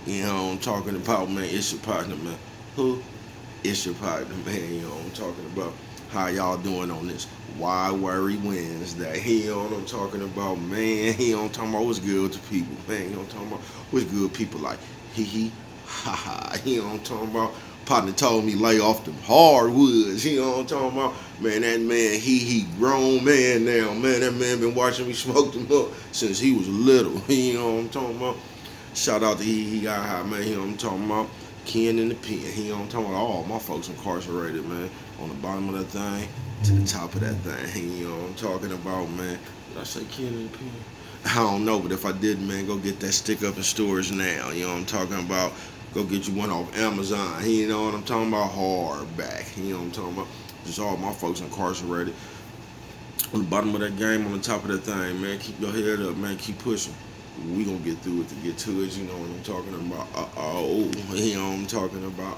You know what I'm talking about, man. It's your partner, man. Who? It's your partner, man. You know what I'm talking about. How y'all doing on this Why Worry Wednesday? You know what I'm talking about, man. You know what I'm talking about. What's good with the people, man. You know what I'm talking about. What's good people like hee hee, ha ha. You know what I'm talking about. Partner told me lay off them hardwoods. You know what I'm talking about. Man, that man, he grown man now. Man, that man been watching me smoke them up since he was little. You know what I'm talking about. Shout out to he got high, man. You know what I'm talking about. Ken in the pen. You know what I'm talking about. All my folks incarcerated, man. On the bottom of that thing to the top of that thing. You know what I'm talking about, man. Did I say Ken in the pen? I don't know, but if I did, man, go get that stick up in stores now. You know what I'm talking about. Go get you one off Amazon. You know what I'm talking about. Hardback. You know what I'm talking about. Just all my folks incarcerated. On the bottom of that game, on the top of that thing, man. Keep your head up, man. Keep pushing. We gonna get through it to get to it. You know what I'm talking about. You know what I'm talking about.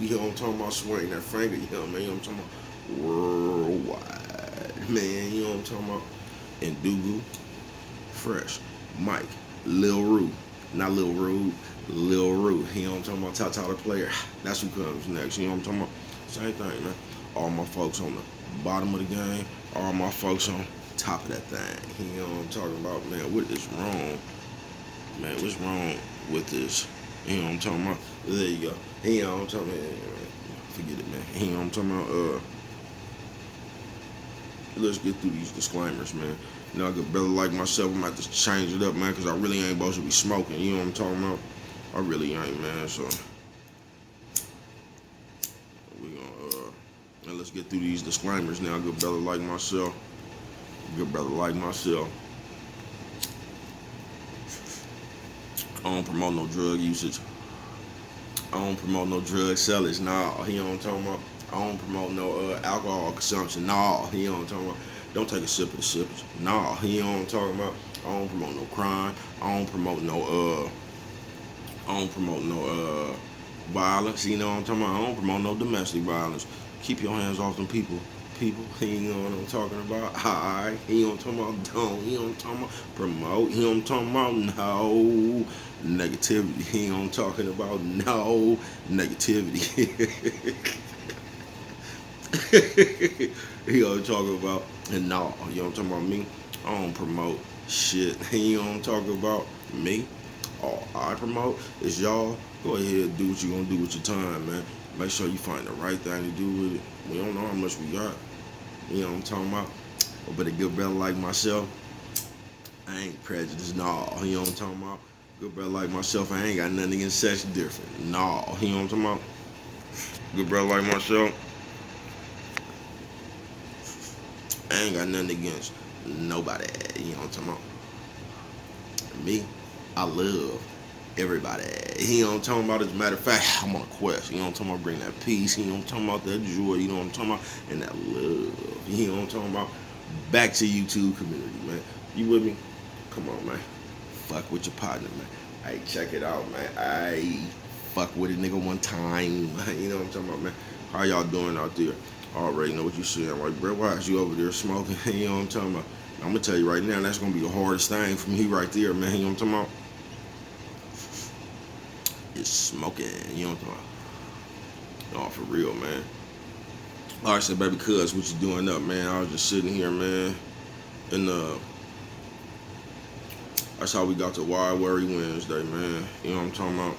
You know what I'm talking about. Swing that finger. You know what I mean. You know what I'm talking about. Worldwide, man. You know what I'm talking about. And Dugu, Fresh, Mike, Lil Rue, not Lil Rude, Lil Rue. You know what I'm talking about. Tata the player. That's who comes next. You know what I'm talking about. Same thing, man. All my folks on the bottom of the game. All my folks on top of that thing. You know what I'm talking about, man. What is wrong? Man, what's wrong with this? You know what I'm talking about? There you go. You know what I'm talking about? Forget it, man. You know what I'm talking about? Let's get through these disclaimers, man. You know, I could better like myself. I'm about to change it up, man, because I really ain't supposed to be smoking. You know what I'm talking about? I really ain't, man. So we gonna and let's get through these disclaimers now. Good brother like myself. Good brother like myself. I don't promote no drug usage. I don't promote no drug sellers. Nah, you know what I'm talking about. I don't promote no alcohol consumption. Nah, you know what I'm talking about. Don't take a sip of the sippers. Nah, you know what I'm talking about. I don't promote no crime. I don't promote no violence. You know what I'm talking about. I don't promote no domestic violence. Keep your hands off them people. People, you know what I'm talking about. Hi, you know what I'm talking about. Don't, you know what I'm talking about. Promote, you know what I'm talking about. No negativity. You know what I'm talking about. No negativity. You know what I'm talking about. And no, you know what I'm talking about. Me, I don't promote shit. You know what I'm talking about. Me, all I promote is y'all go ahead and do what you gonna do with your time, man. Make sure you find the right thing to do with it. We don't know how much we got. You know what I'm talking about? But a good brother like myself, I ain't prejudiced. Nah, you know what I'm talking about? Good brother like myself, I ain't got nothing against sex different. Nah, you know what I'm talking about? Good brother like myself, I ain't got nothing against nobody. You know what I'm talking about? Me, I love everybody. You know what I'm talking about? As a matter of fact, I'm on a quest. You know what I'm talking about? Bring that peace. You know what I'm talking about? That joy. You know what I'm talking about? And that love. You know what I'm talking about? Back to YouTube community, man. You with me? Come on, man. Fuck with your partner, man. Hey, check it out, man. I fuck with a nigga one time. You know what I'm talking about, man? How y'all doing out there? I already know what you saying, right, bro? Why is you over there smoking? You know what I'm talking about? I'm gonna tell you right now, that's gonna be the hardest thing for me right there, man. You know what I'm talking about? It's smoking. You know what I'm talking about? Oh, for real, man. All right, so baby, cuz, what you doing up, man? I was just sitting here, man, and that's how we got to Why Worry Wednesday, man. You know what I'm talking about?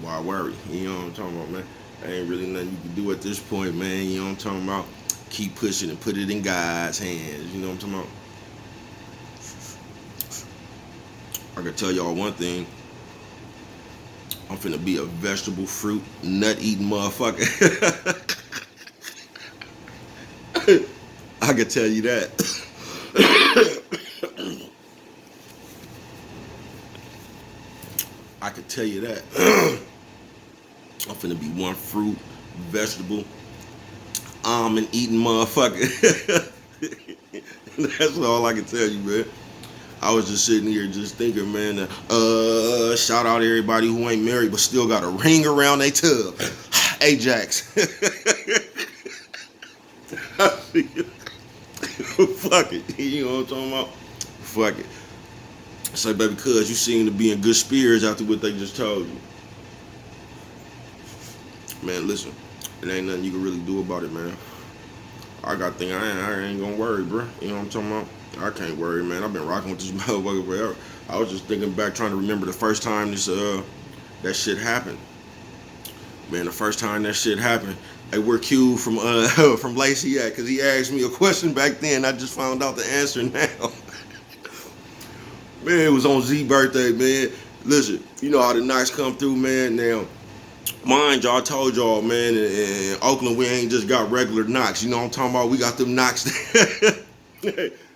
Why worry? You know what I'm talking about, man? Ain't really nothing you can do at this point, man. You know what I'm talking about? Keep pushing and put it in God's hands. You know what I'm talking about? I can tell y'all one thing. I'm finna be a vegetable, fruit, nut eating motherfucker. I can tell you that. I can tell you that. I'm finna be one fruit, vegetable, almond eating motherfucker. That's all I can tell you, man. I was just sitting here just thinking, man, shout out to everybody who ain't married but still got a ring around their tub. Ajax. Fuck it. You know what I'm talking about? Fuck it. Say, baby, cuz you seem to be in good spirits after what they just told you. Man, listen, it ain't nothing you can really do about it, man. I ain't gonna worry, bro. You know what I'm talking about? I can't worry, man. I've been rocking with this motherfucker forever. I was just thinking back, trying to remember the first time that shit happened. Man, the first time that shit happened, hey, where Q from from Lacey at? Cause he asked me a question back then. I just found out the answer now. Man, it was on Z birthday, man. Listen, you know how the nights come through, man. Now, mind y'all, I told y'all, man, in Oakland, we ain't just got regular knocks. You know what I'm talking about? We got them knocks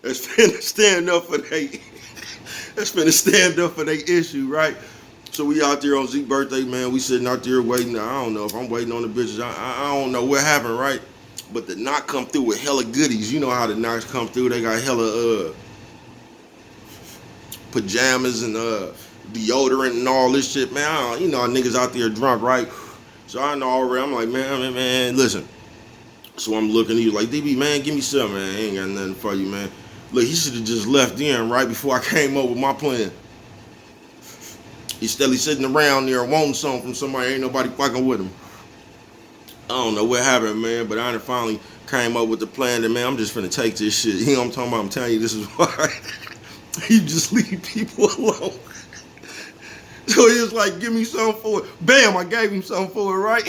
that's finna stand up for they that's finna stand up for they issue, right? So we out there on Zeke's birthday, man. We sitting out there waiting. I don't know if I'm waiting on the bitches. I don't know what happened, right? But the knock come through with hella goodies. You know how the knocks come through. They got hella pajamas and deodorant and all this shit, man. You know, niggas out there drunk, right? So I know already. I'm like, man, listen. So I'm looking. He was like, DB, man, give me some, man. I ain't got nothing for you, man. Look, he should have just left in right before I came up with my plan. He's steadily sitting around there wanting something from somebody. Ain't nobody fucking with him. I don't know what happened, man, but I finally came up with the plan that, man, I'm just finna take this shit. You know what I'm talking about? I'm telling you, this is why you just leave people alone. So he was like, give me something for it. Bam, I gave him something for it, right?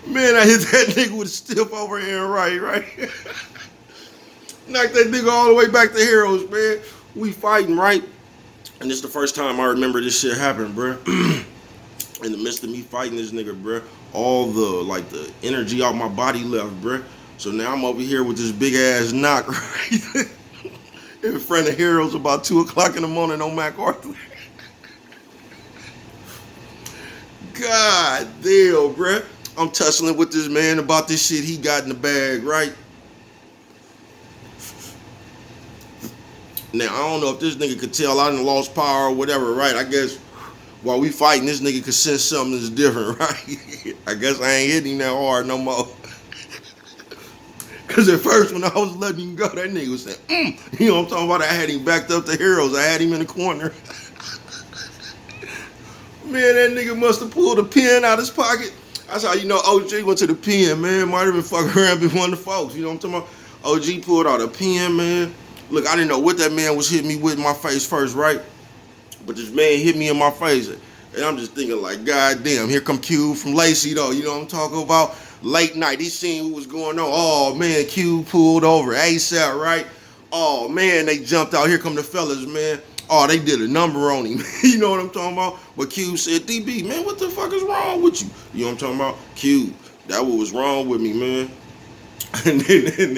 Man, I hit that nigga with a stiff overhand right? Knocked that nigga all the way back to Heroes, man. We fighting, right? And this is the first time I remember this shit happened, bruh. In the midst of me fighting this nigga, bruh, all the energy out my body left, bruh. So now I'm over here with this big ass knock, right? In front of Heroes about 2 o'clock in the morning on MacArthur. God damn, bruh. I'm tussling with this man about this shit he got in the bag, right? Now, I don't know if this nigga could tell I done lost power or whatever, right? I guess while we fighting, this nigga could sense something that's different, right? I guess I ain't hitting him that hard no more. Because at first, when I was letting him go, that nigga was saying, You know what I'm talking about? I had him backed up to Heroes. I had him in the corner. Man, that nigga must have pulled a pen out his pocket. That's how you know OG went to the pen, man. Might have been fucking around with one of the folks. You know what I'm talking about? OG pulled out a pen, man. Look, I didn't know what that man was hitting me with in my face first, right? But this man hit me in my face. And I'm just thinking like, God damn, here come Q from Lacey, though. You know what I'm talking about? Late night, he seen what was going on. Oh, man, Q pulled over ASAP, right? Oh, man, they jumped out. Here come the fellas, man. Oh, they did a number on him. You know what I'm talking about? But Q said, DB, man, what the fuck is wrong with you? You know what I'm talking about? Q, that what was wrong with me, man. And then,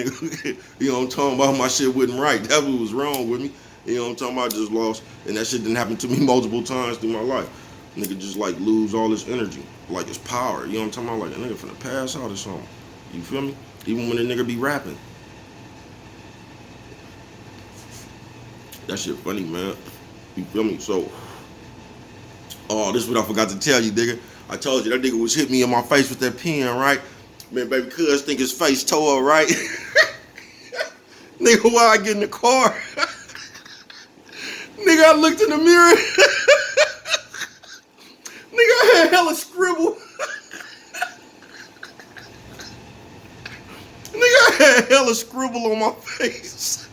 you know what I'm talking about? My shit wasn't right. That what was wrong with me. You know what I'm talking about? I just lost. And that shit didn't happen to me multiple times through my life. Nigga just like lose all his energy. Like his power. You know what I'm talking about? Like a nigga finna pass out or something. You feel me? Even when a nigga be rapping. That shit funny, man. You feel me? So, this is what I forgot to tell you, nigga. I told you that nigga was hitting me in my face with that pen, right? Man, baby cuz think his face tore up, right? Nigga, while I get in the car, nigga, I looked in the mirror. Nigga, I had hella scribble. Nigga, I had hella scribble on my face.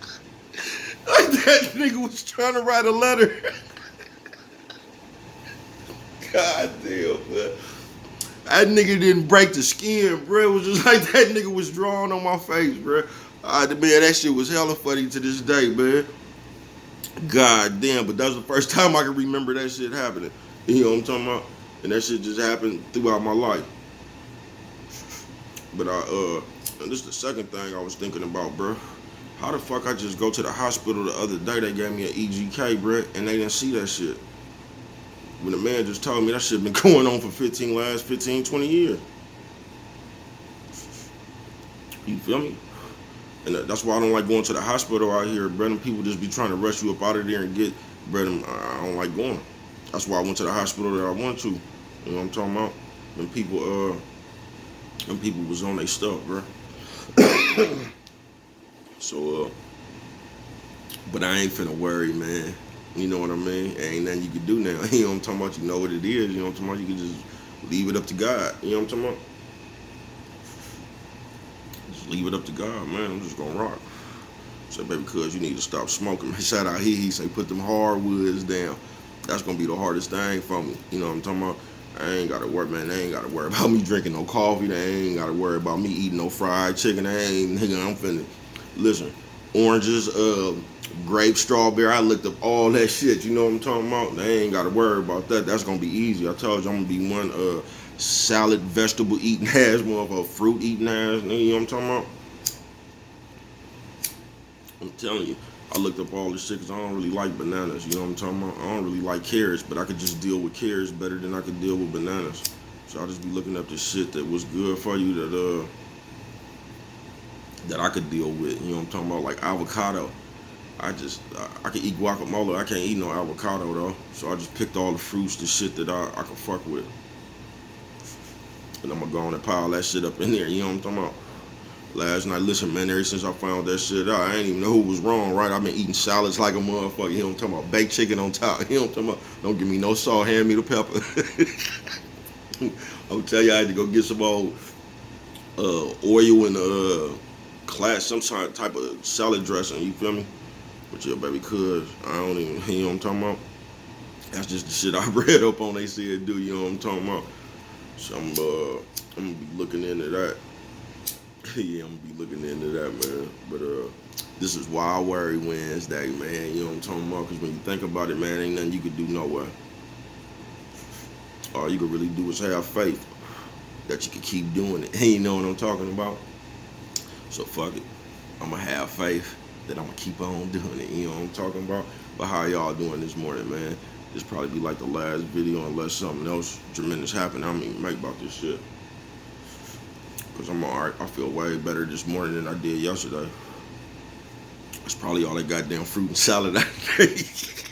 Like that nigga was trying to write a letter. God damn, man. That nigga didn't break the skin, bro. It was just like that nigga was drawn on my face, bro. Man, that shit was hella funny to this day, man. God damn, but that was the first time I can remember that shit happening. You know what I'm talking about? And that shit just happened throughout my life. But and this is the second thing I was thinking about, bro. How the fuck I just go to the hospital the other day, they gave me an EGK, bro, and they didn't see that shit. When the man just told me that shit been going on for 20 years. You feel me? And that's why I don't like going to the hospital out here, bro. Them people just be trying to rush you up out of there and get, bro. I don't like going. That's why I went to the hospital that I went to. You know what I'm talking about? Them people was on their stuff, bro. So, But I ain't finna worry, man. You know what I mean? Ain't nothing you can do now. You know what I'm talking about? You know what it is. You know what I'm talking about? You can just leave it up to God. You know what I'm talking about? Just leave it up to God, man. I'm just gonna rock. Say, baby, cuz you need to stop smoking. Shout out he say put them hardwoods down. That's gonna be the hardest thing for me. You know what I'm talking about? I ain't gotta worry, man. They ain't gotta worry about me drinking no coffee. They ain't gotta worry about me eating no fried chicken. They ain't, nigga, I'm finna listen. Oranges, grape, strawberry. I looked up all that shit. You know what I'm talking about? They ain't gotta worry about that. That's gonna be easy. I told you I'm gonna be one salad, vegetable eating ass, motherfucker, fruit eating ass. You know what I'm talking about? I'm telling you, I looked up all this shit because I don't really like bananas. You know what I'm talking about? I don't really like carrots, but I could just deal with carrots better than I could deal with bananas. So I just be looking up this shit that was good for you that I could deal with. You know what I'm talking about? Like avocado. I can eat guacamole. I can't eat no avocado though. So I just picked all the fruits, the shit that I can fuck with, and I'm gonna go on and pile that shit up in there. You know what I'm talking about? Last night, listen, man, ever since I found that shit out, I ain't even know who was wrong, right? I've been eating salads like a motherfucker. You know what I'm talking about? Baked chicken on top. You know what I'm talking about? Don't give me no salt, hand me the pepper. I'm tell you, I had to go get some old oil and some type of salad dressing. You feel me? But yeah, baby, cuz I don't even, you know what I'm talking about? That's just the shit I read up on. They said do. You know what I'm talking about? So I'm gonna be looking into that. Yeah, I'm gonna be looking into that, man. But this is Wild Worry Wednesday, man. You know what I'm talking about? Because when you think about it, man, ain't nothing you can do nowhere. All you can really do is have faith that you can keep doing it. You know what I'm talking about? So fuck it. I'm gonna have faith that I'm gonna keep on doing it. You know what I'm talking about? But how y'all doing this morning, man? This probably be like the last video unless something else tremendous happen. I don't even make about this shit. Cause I'm alright. I feel way better this morning than I did yesterday. It's probably all that goddamn fruit and salad I ate.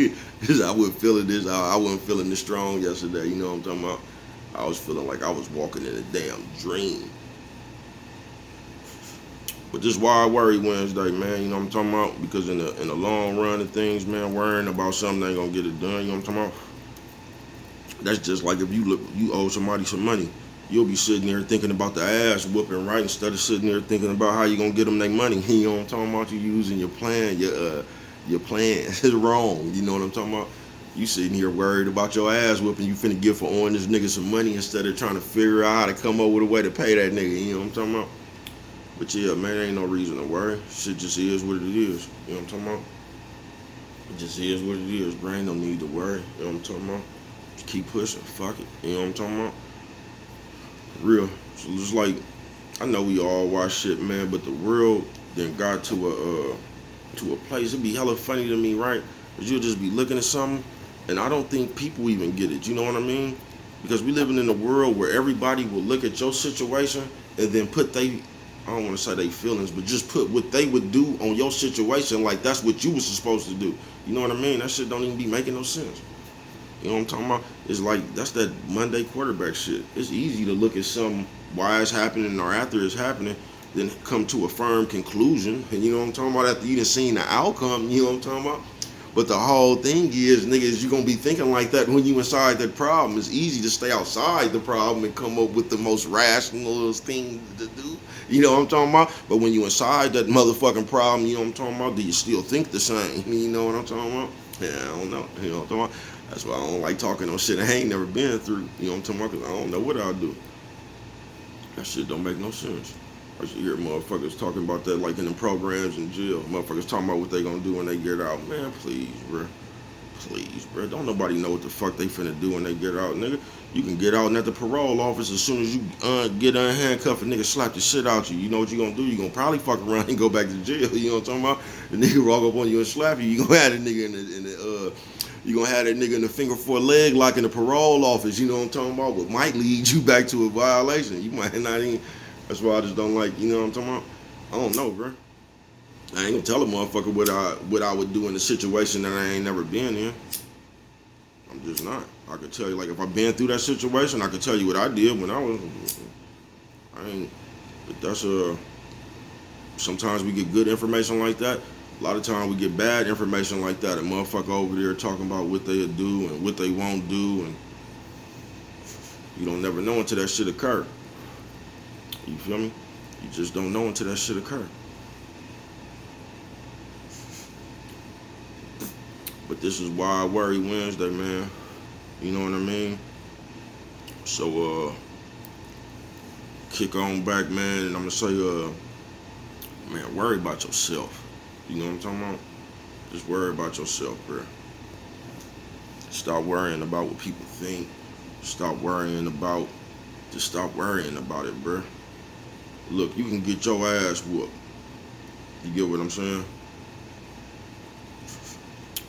I wasn't feeling this. I wasn't feeling this strong yesterday. You know what I'm talking about? I was feeling like I was walking in a damn dream. But this Wild Worry Wednesday, man. You know what I'm talking about? Because in the long run of things, man, worrying about something ain't gonna get it done. You know what I'm talking about? That's just like if you owe somebody some money. You'll be sitting there thinking about the ass whooping, right? Instead of sitting there thinking about how you gonna get them their money. You know what I'm talking about? You using your plan. Your plan is wrong. You know what I'm talking about? You sitting here worried about your ass whooping. You finna give for owing this nigga some money instead of trying to figure out how to come up with a way to pay that nigga. You know what I'm talking about? But yeah, man, there ain't no reason to worry. Shit just is what it is. You know what I'm talking about? It just is what it is. Brain don't need to worry. You know what I'm talking about? Just keep pushing. Fuck it. You know what I'm talking about? Real. So it's like, I know we all watch shit, man, but the world then got to a place. It'd be hella funny to me, right? Cause you'll just be looking at something, and I don't think people even get it. You know what I mean? Because we living in a world where everybody will look at your situation and then put I don't want to say they feelings, but just put what they would do on your situation like that's what you was supposed to do. You know what I mean? That shit don't even be making no sense. You know what I'm talking about? It's like, that's that Monday quarterback shit. It's easy to look at something why it's happening or after it's happening, then come to a firm conclusion. And you know what I'm talking about? After you done seen the outcome, you know what I'm talking about? But the whole thing is, niggas, you gonna be thinking like that when you inside that problem. It's easy to stay outside the problem and come up with the most rational thing to do. You know what I'm talking about? But when you inside that motherfucking problem, you know what I'm talking about? Do you still think the same? You know what I'm talking about? Yeah, I don't know. You know what I'm talking about? That's why I don't like talking on shit I ain't never been through. You know what I'm talking about? Because I don't know what I'll do. That shit don't make no sense. I should hear motherfuckers talking about that like in the programs in jail. Motherfuckers talking about what they gonna do when they get out. Man, please, bro. Please, bro. Don't nobody know what the fuck they finna do when they get out, nigga. You can get out and at the parole office as soon as you get unhandcuffed, a nigga slap the shit out you. You know what you gonna do? You gonna probably fuck around and go back to jail. You know what I'm talking about? The nigga walk up on you and slap you. You gonna have that nigga you gonna have that nigga in the finger for a leg lock in the parole office. You know what I'm talking about? But might lead you back to a violation. You might not even. That's why I just don't like. You know what I'm talking about? I don't know, bro. I ain't gonna tell a motherfucker what I would do in a situation that I ain't never been in. I'm just not. I could tell you, like, if I've been through that situation, I could tell you what I did when I was. I ain't. But that's sometimes we get good information like that, A lot of times we get bad information like that. A motherfucker over there talking about what they'll do and what they won't do, and you don't never know until that shit occur. You feel me? You just don't know until that shit occur. But this is Why Worry Wednesday, man. You know what I mean? So kick on back, man, and I'm gonna say, man, worry about yourself. You know what I'm talking about? Just worry about yourself, bro. Stop worrying about what people think. Stop worrying about. Just stop worrying about it, bro. Look, you can get your ass whooped. You get what I'm saying?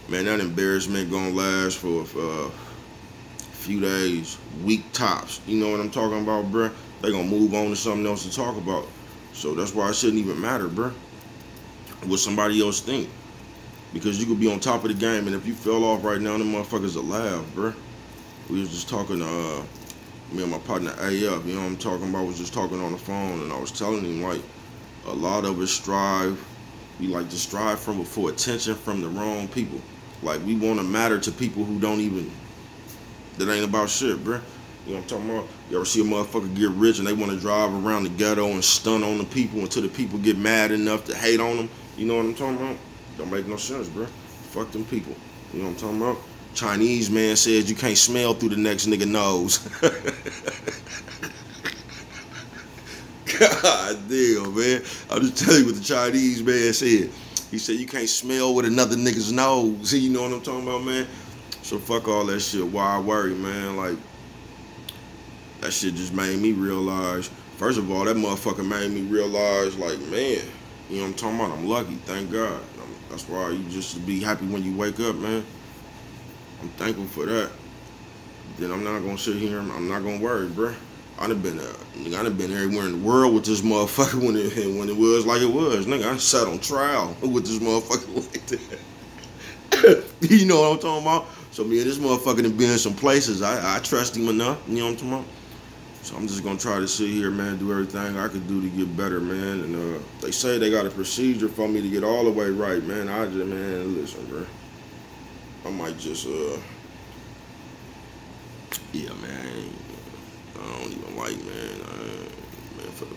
Man, that embarrassment gonna last for a few days, week tops. You know what I'm talking about, bro? They gonna move on to something else to talk about. So that's why it shouldn't even matter, bro, what somebody else think. Because you could be on top of the game, and if you fell off right now, them motherfuckers will laugh, bro. We was just talking to me and my partner AF, you know what I'm talking about, was just talking on the phone, and I was telling him, like, a lot of us we like to strive for attention from the wrong people. Like, we want to matter to people who don't even, that ain't about shit, bro. You know what I'm talking about? You ever see a motherfucker get rich and they want to drive around the ghetto and stun on the people until the people get mad enough to hate on them? You know what I'm talking about? Don't make no sense, bro. Fuck them people. You know what I'm talking about? Chinese man says you can't smell through the next nigga nose. God damn, man. I'll just tell you what the Chinese man said. He said you can't smell with another nigga's nose. You know what I'm talking about, man? So fuck all that shit. Why worry, man? Like, that shit just made me realize, first of all, that motherfucker made me realize, like, man, you know what I'm talking about? I'm lucky, thank God. That's why you just be happy when you wake up, man. I'm thankful for that. Then I'm not gonna sit here, I'm not gonna worry, bruh. I done been everywhere in the world with this motherfucker when it was like it was. Nigga, I sat on trial with this motherfucker like that. You know what I'm talking about? So me and this motherfucker done been in some places. I trust him enough, you know what I'm talking about? So I'm just gonna try to sit here, man, do everything I could do to get better, man. And they say they got a procedure for me to get all the way right, man. Man, listen, bro. I might just, yeah, man. I don't even like, man. Man, for the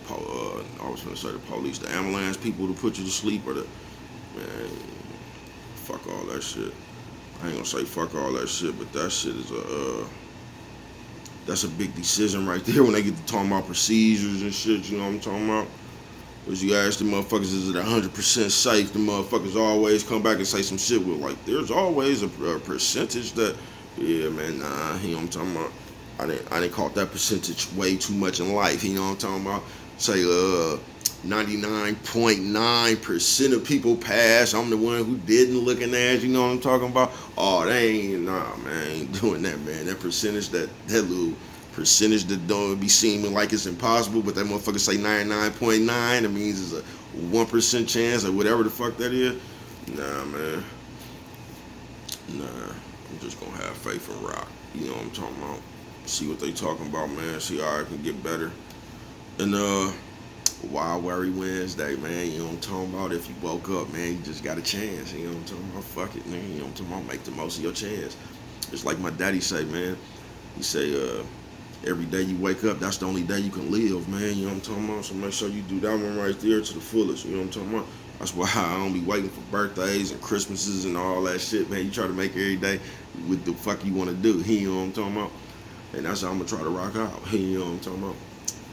I was gonna say the police, the ambulance people to put you to sleep, or man, fuck all that shit. I ain't gonna say fuck all that shit, but that shit is that's a big decision right there when they get to talking about procedures and shit, you know what I'm talking about? Because you ask the motherfuckers, is it 100% safe? The motherfuckers always come back and say some shit with, like, there's always a percentage that, yeah, man, nah, you know what I'm talking about? I didn't caught that percentage way too much in life, you know what I'm talking about? Say, 99.9% of people pass. I'm the one who didn't, looking at, you know what I'm talking about? Oh, nah, man, I ain't doing that, man. That percentage, that little percentage that don't be seeming like it's impossible, but that motherfucker say 99.9, it means it's a 1% chance or whatever the fuck that is. Nah, man. Nah, I'm just gonna have faith and rock. You know what I'm talking about? See what they talking about, man. See how I can get better. And Why Worry Wednesday, man. You know what I'm talking about? If you woke up, man, you just got a chance. You know what I'm talking about? Fuck it, man. You know what I'm talking about? Make the most of your chance. It's like my daddy say, man. He say, every day you wake up, that's the only day you can live, man. You know what I'm talking about? So make sure you do that one right there to the fullest. You know what I'm talking about? That's why I don't be waiting for birthdays and Christmases and all that shit, man. You try to make every day what the fuck you want to do. You know what I'm talking about? And that's how I'm going to try to rock out. You know what I'm talking about?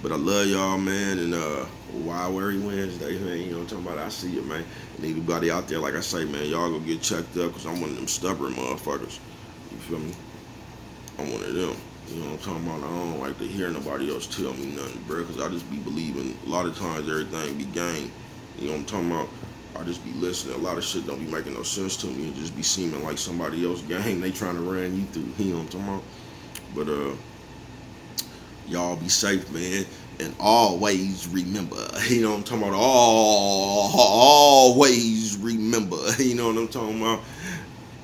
But I love y'all, man. And Why Worry Wednesday, man. You know what I'm talking about? I see you, man. And anybody out there, like I say, man, y'all go get checked up because I'm one of them stubborn motherfuckers. You feel me? I'm one of them. You know what I'm talking about? I don't like to hear nobody else tell me nothing, bro, because I just be believing a lot of times everything be game. You know what I'm talking about? I just be listening. A lot of shit don't be making no sense to me. It just be seeming like somebody else game they trying to run you through. You know what I'm talking about? But y'all be safe, man. And always remember. You know what I'm talking about? Always remember. You know what I'm talking about?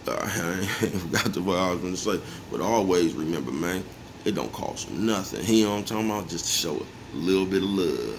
I forgot what I was going to say. But always remember, man, it don't cost nothing. You know what I'm talking about? Just to show a little bit of love.